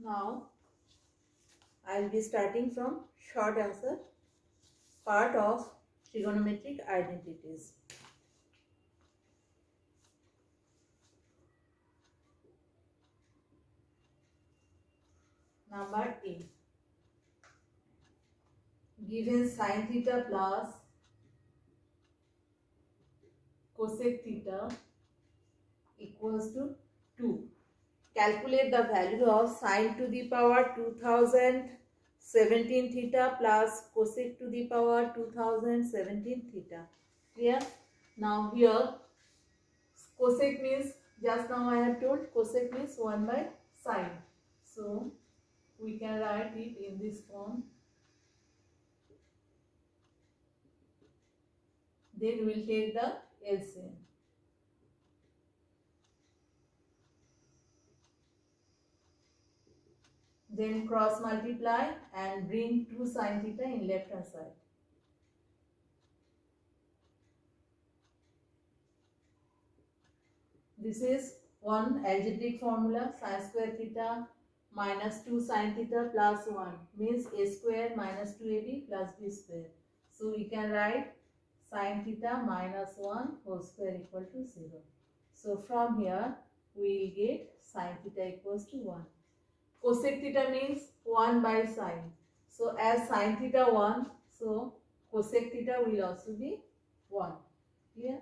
Now I will be starting from short answer part of trigonometric identities. Number A. Given sin theta plus cosec theta equals to 2. Calculate the value of sin to the power 2017 theta plus cosec to the power 2017 theta. Clear? Now here cosec means, just now I have told, cosec means 1 by sine. So we can write it in this form. Then we will take the LCM. Then cross multiply and bring 2 sin theta in left hand side. This is one algebraic formula, sin square theta minus 2 sin theta plus 1 means a square minus 2ab plus b square. So we can write sin theta minus 1 whole square equal to 0. So from here we will get sin theta equals to 1. Cosec theta means 1 by sine. So as sin theta 1, so cosec theta will also be 1. Clear?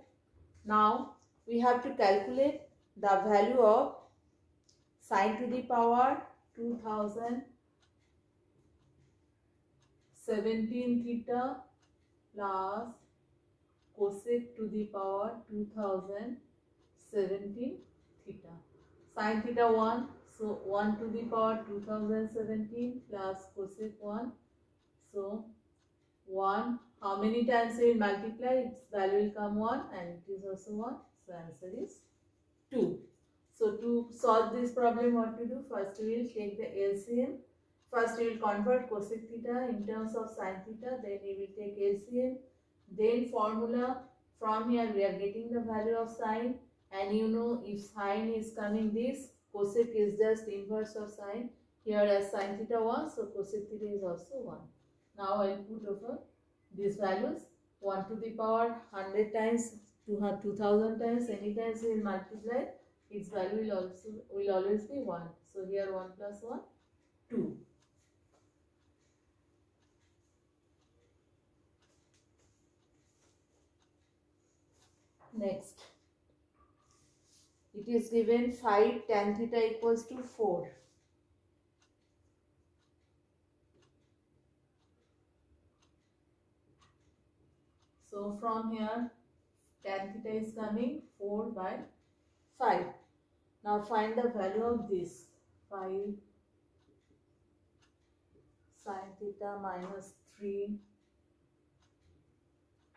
Now we have to calculate the value of sin to the power 2017 theta plus cosec to the power 2017 theta. Sin theta 1, so 1 to the power 2017 plus cosec 1. So 1, how many times we will multiply, its value will come 1 and it is also 1. So answer is 2. So to solve this problem, what to do? First we will take the LCM. First we will convert cosec theta in terms of sin theta. Then we will take LCM. Then formula. From here we are getting the value of sine. And you know, if sine is coming this, cosec is just inverse of sine. Here as sin theta 1, so cosec theta is also 1. Now I will put over these values. 1 to the power 100 times, 2000 times, any times we will multiply, its value will always be 1. So here 1 plus 1, 2. Next, it is given 5 tan theta equals to 4. So from here tan theta is coming 4 by 5. Now find the value of this. 5 sin theta minus 3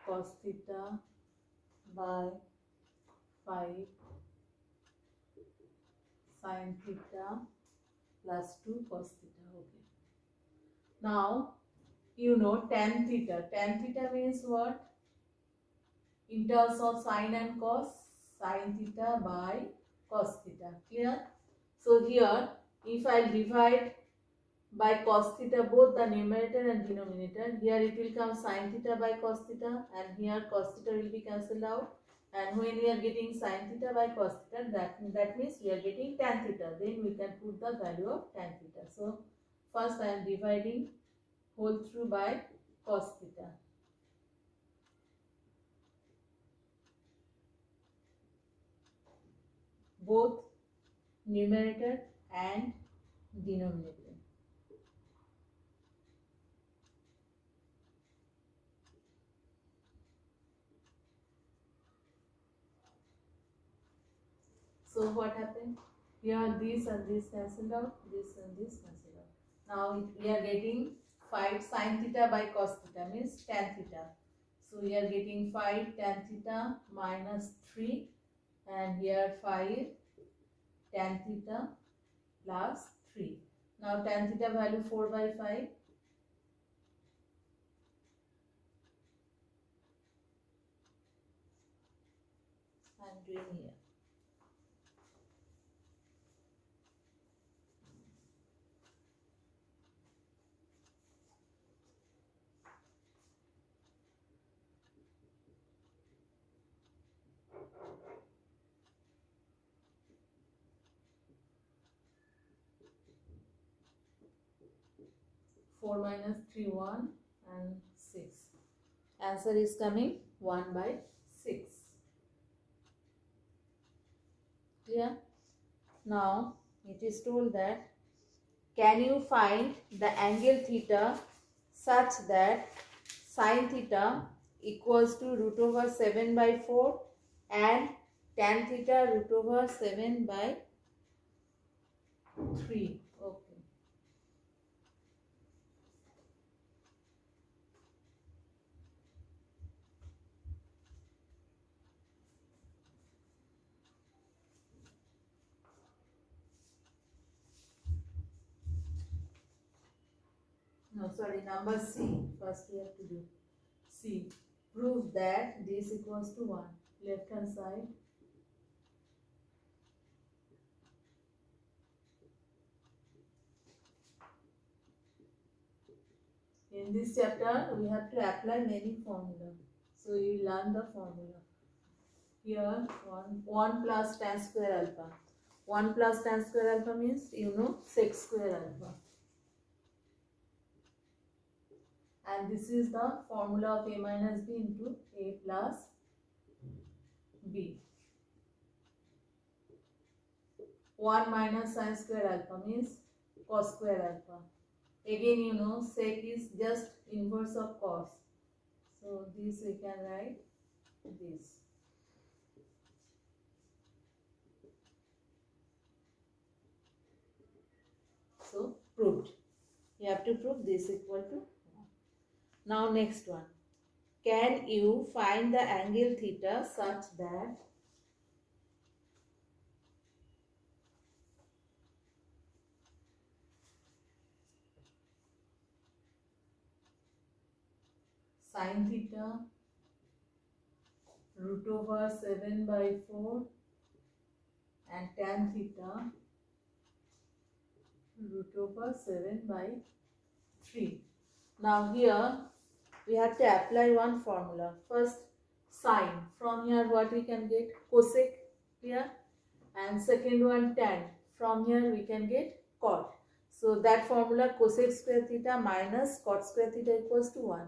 cos theta by 5 sin theta plus 2 cos theta. Okay. Now you know tan theta. Tan theta means what? In terms of sine and cos, sin theta by cos theta. Clear? So here if I divide by cos theta both the numerator and denominator, here it will come sin theta by cos theta and here cos theta will be cancelled out. And when we are getting sin theta by cos theta, that means we are getting tan theta. Then we can put the value of tan theta. So first I am dividing whole through by cos theta. Both numerator and denominator. So what happened? Here this and this cancelled out, this and this cancelled out. Now we are getting 5 sin theta by cos theta means tan theta. So we are getting 5 tan theta minus 3 and here 5 tan theta plus 3. Now tan theta value 4 by 5. I am doing here. 4 minus 3, 1 and 6. Answer is coming 1 by 6. Clear? Now it is told that can you find the angle theta such that sin theta equals to root over 7 by 4 and tan theta root over 7 by 3. Okay. No, sorry, number C. First we have to do C. Prove that this equals to 1. Left hand side. In this chapter, we have to apply many formula. So you learn the formula. Here, 1 plus tan square alpha. 1 plus tan square alpha means you know sec square alpha. And this is the formula of a minus b into a plus b. 1 minus sin square alpha means cos square alpha. Again, you know, sec is just inverse of cos. So this we can write this. So proved. You have to prove this equal to 1. Now next one. Can you find the angle theta such that sin theta root over 7 by 4 and tan theta root over 7 by 3. Now here we have to apply one formula. First sine. From here what we can get? Cosec here. And second one tan. From here we can get cot. So that formula cosec square theta minus cot square theta equals to 1.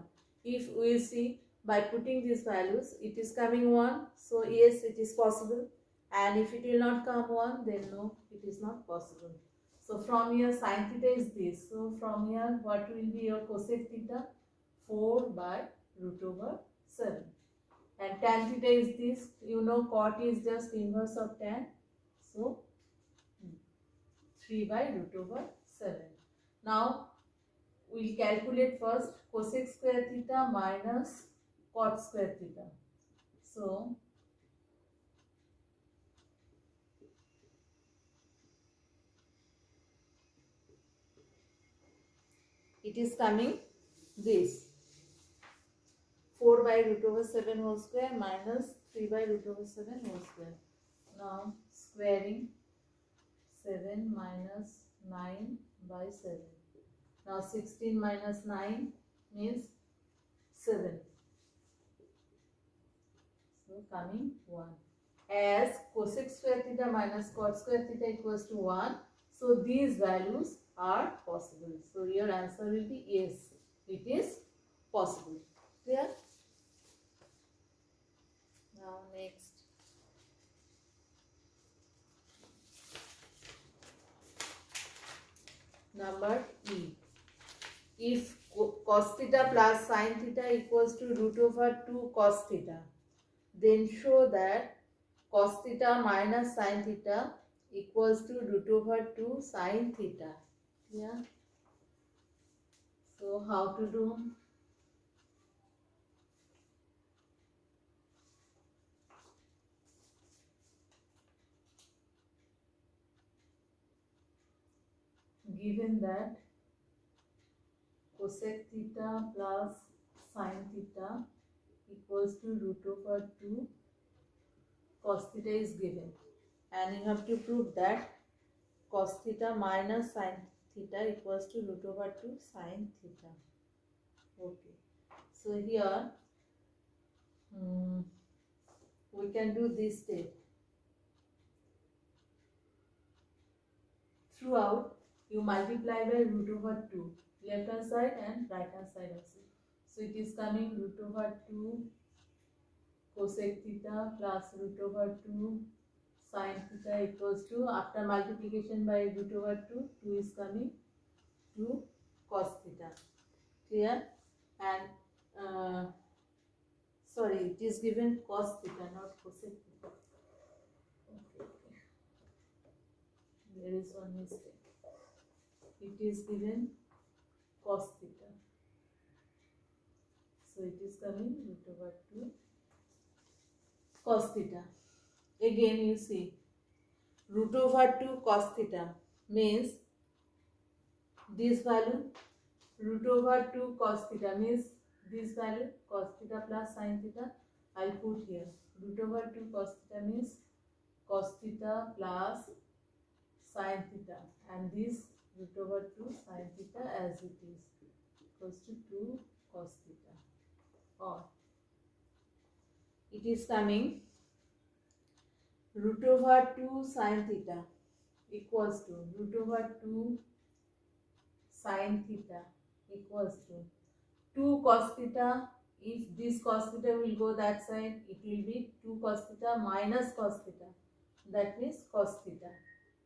If we see by putting these values it is coming 1. So yes, it is possible. And if it will not come 1, then no, it is not possible. So from here sin theta is this. So from here what will be your cosec theta? 4 by root over 7. And tan theta is this. You know cot is just inverse of tan. So 3 by root over 7. Now we will calculate first cosec square theta minus cot square theta. So it is coming this 4 by root over 7 whole square minus 3 by root over 7 whole square. Now squaring 7 minus 9 by 7. Now 16 minus 9 means 7. So coming 1. As cosec square theta minus cot square theta equals to 1. So these values are possible. So your answer will be yes. It is possible. Clear? Now next. Number E. If cos theta plus sin theta equals to root over 2 cos theta, then show that cos theta minus sin theta equals to root over 2 sin theta. Yeah. So how to do? Given that cosec theta plus sin theta equals to root over 2 cos theta is given, and you have to prove that cos theta minus sin theta equals to root over 2 sin theta. Okay, so here we can do this step. Throughout you multiply by root over 2, left hand side and right hand side also. So it is coming root over 2 cosec theta plus root over 2 sin theta equals to, after multiplication by root over 2, 2 is coming 2 cos theta. Clear? And sorry, it is given cos theta, not cosec theta. Okay. There is one mistake. It is given cos theta. So it is coming root over 2 cos theta. Again you see, root over 2 cos theta means this value, root over 2 cos theta means this value, cos theta plus sin theta. I will put here root over 2 cos theta means cos theta plus sin theta, and this root over 2 sin theta as it is equals to 2 cos theta, or it is coming root over 2 sin theta equals to root over 2 sin theta equals to 2 cos theta. If this cos theta will go that side, it will be 2 cos theta minus cos theta, that means cos theta,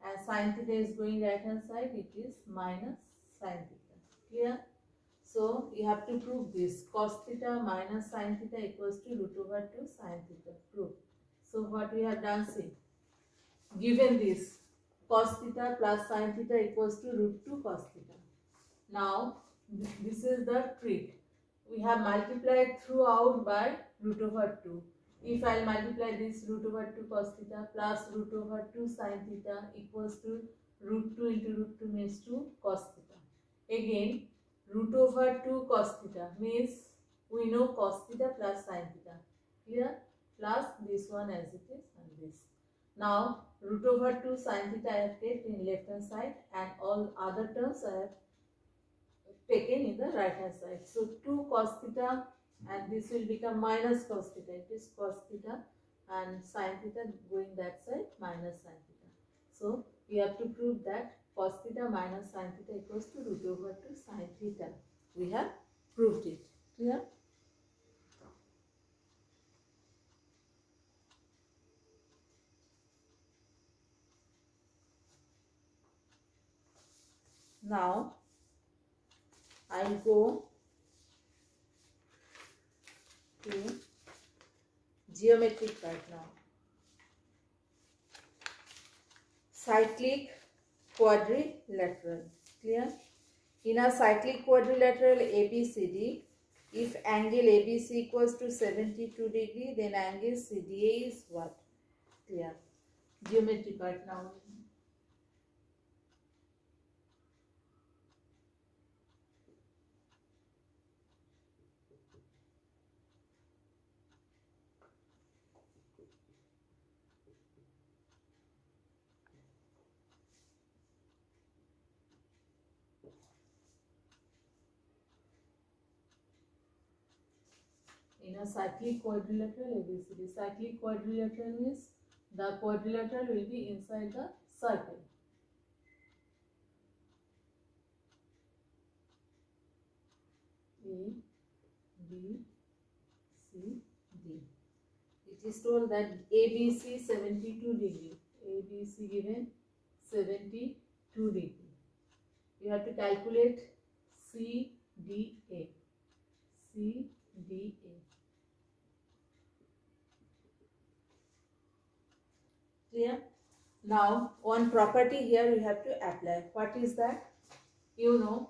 and sin theta is going right hand side, it is minus sin theta. Clear? So you have to prove this, cos theta minus sin theta equals to root over 2 sin theta. Prove. So what we have done, see, given this cos theta plus sin theta equals to root 2 cos theta. Now this is the trick. We have multiplied throughout by root over 2. If I multiply this root over 2 cos theta plus root over 2 sin theta equals to root 2 into root 2 means 2 cos theta. Again root over 2 cos theta means we know cos theta plus sin theta. Clear? Plus this one as it is and this. Now root over 2 sin theta I have kept in left hand side, and all other terms I have taken in the right hand side. So 2 cos theta, and this will become minus cos theta. It is cos theta, and sin theta going that side minus sin theta. So we have to prove that cos theta minus sin theta equals to root over 2 sin theta. We have proved it. Clear? Now I will go to geometric part now. Cyclic quadrilateral. Clear? In a cyclic quadrilateral ABCD, if angle ABC equals to 72 degree, then angle CDA is what? Clear? Geometry part now. In a cyclic quadrilateral ABCD, cyclic quadrilateral means the quadrilateral will be inside the circle. A, B, C, D. It is told that ABC 72 degree. ABC given 72 degree. You have to calculate CDA. CDA. Clear? Now one property here we have to apply. What is that? You know,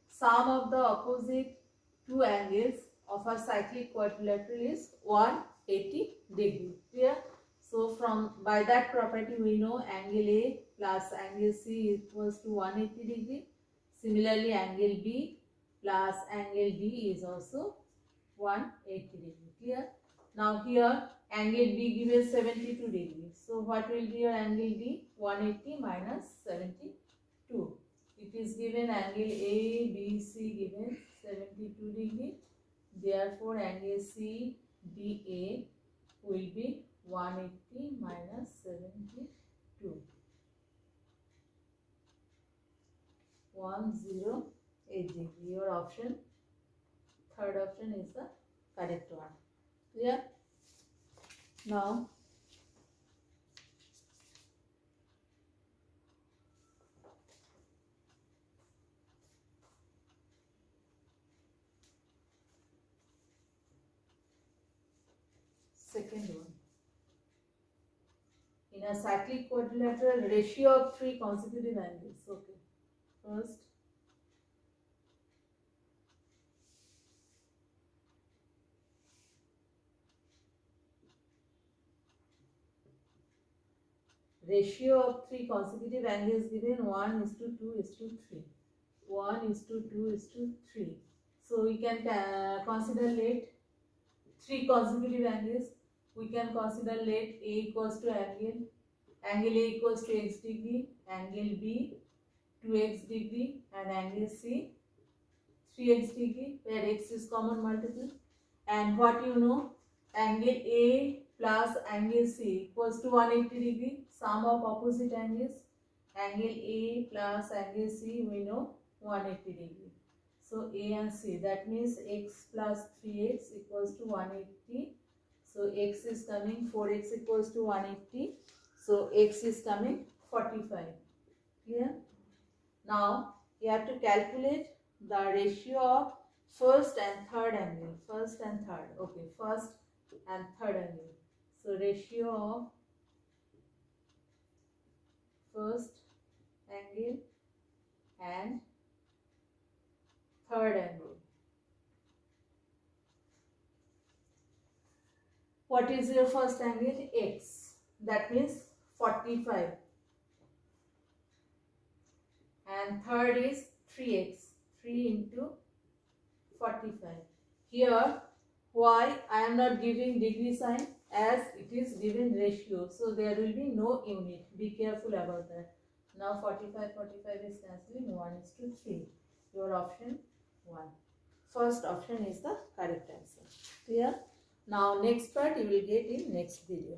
sum of the opposite two angles of a cyclic quadrilateral is 180 degree. Clear? So by that property we know angle A plus angle C equals to 180 degree. Similarly angle B plus angle D is also 180 degree. Clear? Now here angle B given 72 degree. So what will be your angle D? 180 minus 72. It is given angle A, B, C given 72 degree. Therefore angle C, D, A will be 180 minus 72. 108 degree. Your option, third option is the correct one. Clear? Now second one. In a cyclic quadrilateral, ratio of 3 consecutive angles. Okay. First, ratio of 3 consecutive angles given 1:2:3. 1:2:3. So we can consider let 3 consecutive angles. We can consider let A equals to angle A equals to x degree, angle B 2x degree, and angle C 3x degree, where x is common multiple. And what you know, angle A plus angle C equals to 180 degree, sum of opposite angles. Angle A plus angle C we know 180 degree. So A and C, that means x plus 3x equals to 180. So x is coming 4x equals to 180. So x is coming 45. Clear? Now you have to calculate the ratio of first and third angle. First and third. Okay, first and third angle. So ratio of first angle and third angle. What is your first angle? X. That means 45. And third is 3x. 3 into 45. Here, why I am not giving degree sign, as it is given ratio. So there will be no unit. Be careful about that. Now 45 is cancelling. 1:3. Your option 1. First option is the correct answer. Clear? Now next part you will get in next video.